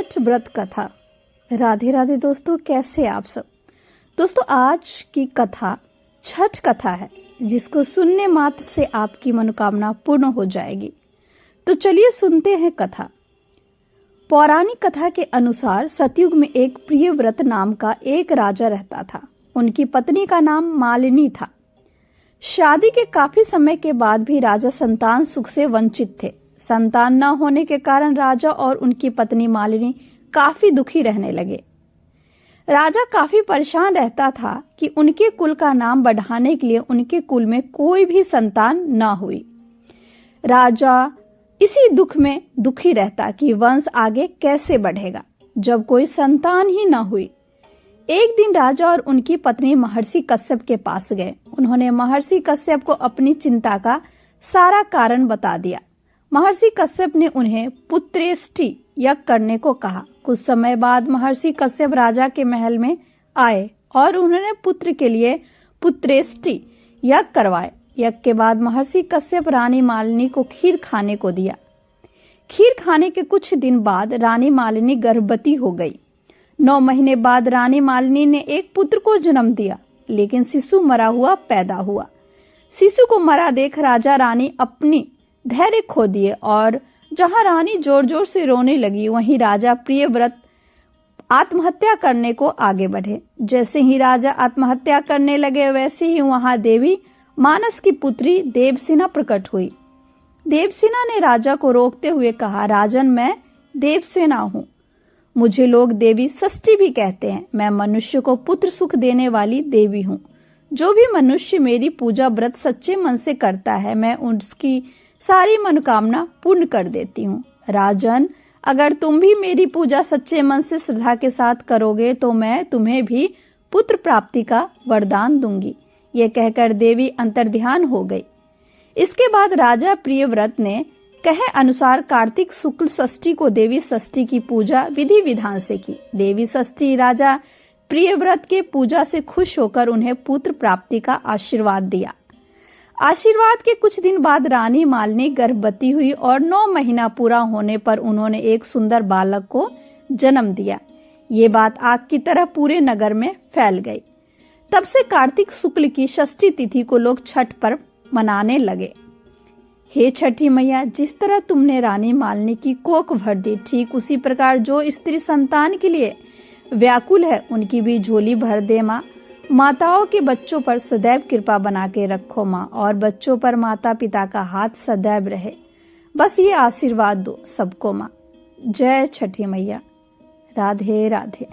छठ व्रत कथा। राधे राधे दोस्तों, कैसे आप सब। दोस्तों, आज की कथा छठ कथा है, जिसको सुनने मात्र से आपकी मनोकामना पूर्ण हो जाएगी। तो चलिए सुनते हैं कथा। पौराणिक कथा के अनुसार सतयुग में एक प्रियव्रत नाम का एक राजा रहता था। उनकी पत्नी का नाम मालिनी था। शादी के काफी समय के बाद भी राजा संतान सुख से वंचित थे। संतान न होने के कारण राजा और उनकी पत्नी मालिनी काफी दुखी रहने लगे। राजा काफी परेशान रहता था कि उनके कुल का नाम बढ़ाने के लिए उनके कुल में कोई भी संतान न हुई। राजा इसी दुख में दुखी रहता कि वंश आगे कैसे बढ़ेगा जब कोई संतान ही न हुई। एक दिन राजा और उनकी पत्नी महर्षि कश्यप के पास गए। उन्होंने महर्षि कश्यप को अपनी चिंता का सारा कारण बता दिया। महर्षि कश्यप ने उन्हें पुत्रेष्टि यज्ञ करने को कहा। कुछ समय बाद महर्षि कश्यप राजा के महल में आए और उन्होंने पुत्र के लिए पुत्रेष्टि यज्ञ करवाए। यज्ञ के बाद महर्षि कश्यप रानी मालिनी को खीर खाने को दिया। खीर खाने के कुछ दिन बाद रानी मालिनी गर्भवती हो गई। 9 महीने बाद रानी मालिनी ने एक पुत्र को जन्म दिया, लेकिन शिशु मरा हुआ पैदा हुआ। शिशु को मरा देख राजा रानी अपनी धैर्य खो दिए और जहां रानी जोर जोर से रोने लगी, वहीं राजा प्रियव्रत आत्महत्या करने को आगे बढ़े। जैसे ही राजा आत्महत्या करने लगे, वैसे ही वहां देवी मानस की पुत्री देवसेना प्रकट हुई। देवसेना ने राजा को रोकते हुए कहा, राजन, मैं देवसेना हूँ। मुझे लोग देवी षष्ठी भी कहते हैं। मैं मनुष्य को पुत्र सुख देने वाली देवी हूँ। जो भी मनुष्य मेरी पूजा व्रत सच्चे मन से करता है, मैं उसकी सारी मनोकामना पूर्ण कर देती हूँ। राजन, अगर तुम भी मेरी पूजा सच्चे मन से श्रद्धा के साथ करोगे तो मैं तुम्हें भी पुत्र प्राप्ति का वरदान दूंगी। ये कहकर देवी अंतर्ध्यान हो गई। इसके बाद राजा प्रियव्रत ने कहे अनुसार कार्तिक शुक्ल षष्ठी को देवी षष्ठी की पूजा विधि विधान से की। देवी षष्ठी राजा प्रियव्रत के पूजा से खुश होकर उन्हें पुत्र प्राप्ति का आशीर्वाद दिया। आशीर्वाद के कुछ दिन बाद रानी मालिनी गर्भवती हुई और 9 महीना पूरा होने पर उन्होंने एक सुंदर बालक को जन्म दिया। ये बात आग की तरह पूरे नगर में फैल गई। तब से कार्तिक शुक्ल की षष्ठी तिथि को लोग छठ पर्व मनाने लगे। हे छठी मैया, जिस तरह तुमने रानी मालिनी की कोख भर दी, ठीक उसी प्रकार जो स्त्री संतान के लिए व्याकुल है, उनकी भी झोली भर दे माँ। माताओं के बच्चों पर सदैव कृपा बना के रखो माँ, और बच्चों पर माता पिता का हाथ सदैव रहे। बस ये आशीर्वाद दो सबको माँ। जय छठी मैया। राधे राधे।